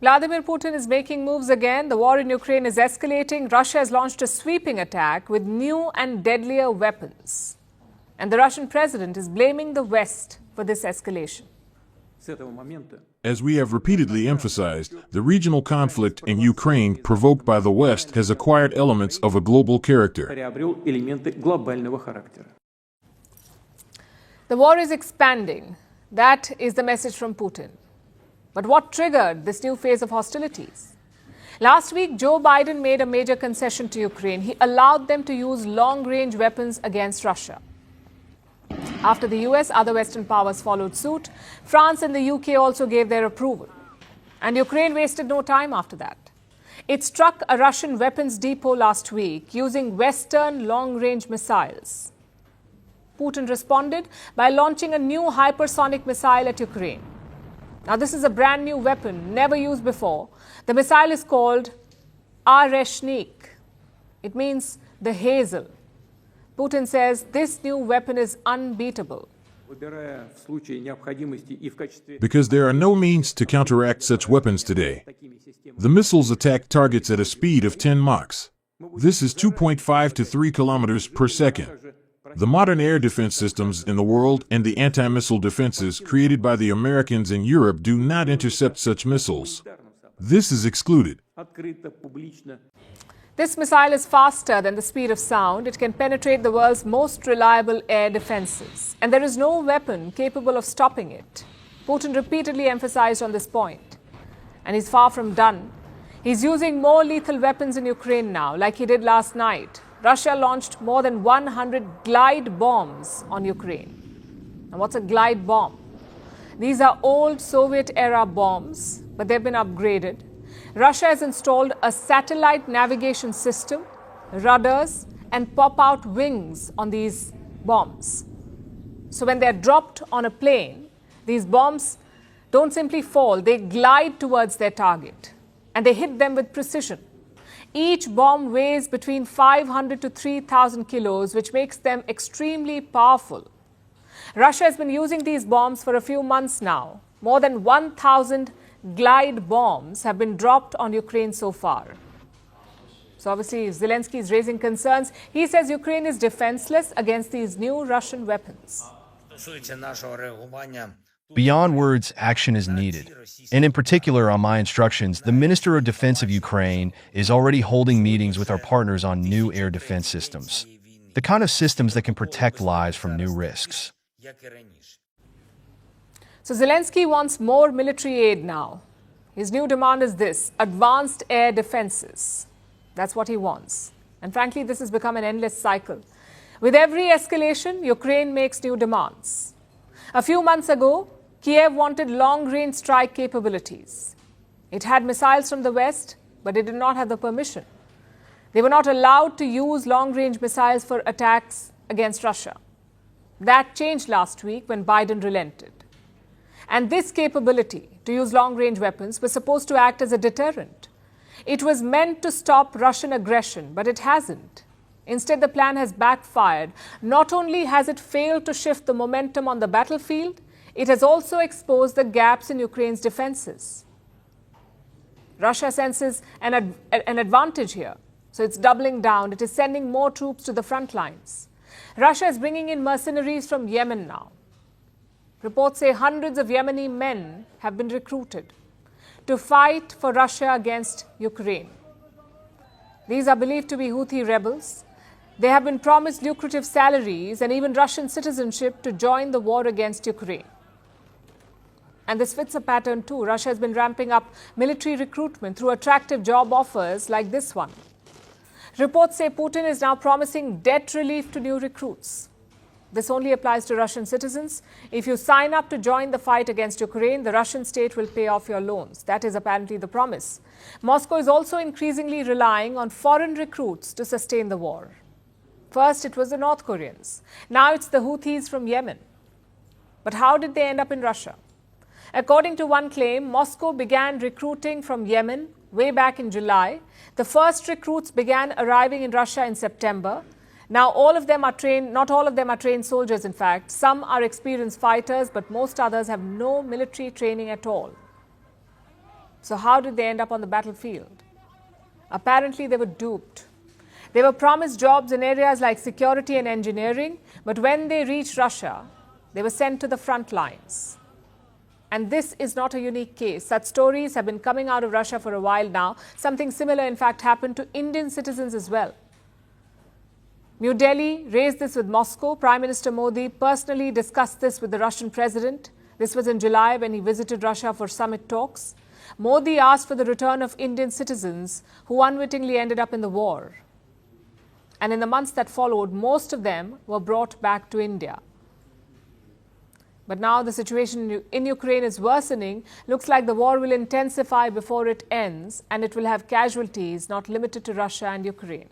Vladimir Putin is making moves again. The war in Ukraine is escalating. Russia has launched a sweeping attack with new and deadlier weapons. And the Russian president is blaming the West for this escalation. As we have repeatedly emphasized, the regional conflict in Ukraine provoked by the West has acquired elements of a global character. The war is expanding. That is the message from Putin. But what triggered this new phase of hostilities? Last week, Joe Biden made a major concession to Ukraine. He allowed them to use long-range weapons against Russia. After the US, other Western powers followed suit. France and the UK also gave their approval. And Ukraine wasted no time after that. It struck a Russian weapons depot last week using Western long-range missiles. Putin responded by launching a new hypersonic missile at Ukraine. Now, this is a brand new weapon, never used before. The missile is called Areshnik. It means the hazel. Putin says this new weapon is unbeatable. Because there are no means to counteract such weapons today. The missiles attack targets at a speed of 10 Machs. This is 2.5 to 3 kilometers per second. The modern air defense systems in the world and the anti-missile defenses created by the Americans in Europe do not intercept such missiles. This is excluded. This missile is faster than the speed of sound. It can penetrate the world's most reliable air defenses. And there is no weapon capable of stopping it. Putin repeatedly emphasized on this point. And he's far from done. He's using more lethal weapons in Ukraine now, like he did last night. Russia launched more than 100 glide bombs on Ukraine. And what's a glide bomb? These are old Soviet-era bombs, but they've been upgraded. Russia has installed a satellite navigation system, rudders, and pop-out wings on these bombs. So when they're dropped on a plane, these bombs don't simply fall, they glide towards their target, and they hit them with precision. Each bomb weighs between 500 to 3,000 kilos, which makes them extremely powerful. Russia has been using these bombs for a few months now. More than 1,000 glide bombs have been dropped on Ukraine so far. So obviously Zelensky is raising concerns. He says Ukraine is defenseless against these new Russian weapons. Beyond words, action is needed. And in particular, on my instructions, the Minister of Defense of Ukraine is already holding meetings with our partners on new air defense systems. The kind of systems that can protect lives from new risks. So Zelensky wants more military aid now. His new demand is this: advanced air defenses. That's what he wants. And frankly, this has become an endless cycle. With every escalation, Ukraine makes new demands. A few months ago, Kiev wanted long-range strike capabilities. It had missiles from the West, but it did not have the permission. They were not allowed to use long-range missiles for attacks against Russia. That changed last week when Biden relented. And this capability to use long-range weapons was supposed to act as a deterrent. It was meant to stop Russian aggression, but it hasn't. Instead, the plan has backfired. Not only has it failed to shift the momentum on the battlefield, it has also exposed the gaps in Ukraine's defenses. Russia senses an advantage here, so it's doubling down. It is sending more troops to the front lines. Russia is bringing in mercenaries from Yemen now. Reports say hundreds of Yemeni men have been recruited to fight for Russia against Ukraine. These are believed to be Houthi rebels. They have been promised lucrative salaries and even Russian citizenship to join the war against Ukraine. And this fits a pattern too. Russia has been ramping up military recruitment through attractive job offers like this one. Reports say Putin is now promising debt relief to new recruits. This only applies to Russian citizens. If you sign up to join the fight against Ukraine, the Russian state will pay off your loans. That is apparently the promise. Moscow is also increasingly relying on foreign recruits to sustain the war. First, it was the North Koreans. Now it's the Houthis from Yemen. But how did they end up in Russia? According to one claim, Moscow began recruiting from Yemen way back in July. The first recruits began arriving in Russia in September. Now, all of them are trained, not all of them are trained soldiers, in fact. Some are experienced fighters, but most others have no military training at all. So how did they end up on the battlefield? Apparently, they were duped. They were promised jobs in areas like security and engineering, but when they reached Russia, they were sent to the front lines. And this is not a unique case. Such stories have been coming out of Russia for a while now. Something similar, in fact, happened to Indian citizens as well. New Delhi raised this with Moscow. Prime Minister Modi personally discussed this with the Russian president. This was in July when he visited Russia for summit talks. Modi asked for the return of Indian citizens who unwittingly ended up in the war. And in the months that followed, most of them were brought back to India. But now the situation in Ukraine is worsening. Looks like the war will intensify before it ends, and it will have casualties not limited to Russia and Ukraine.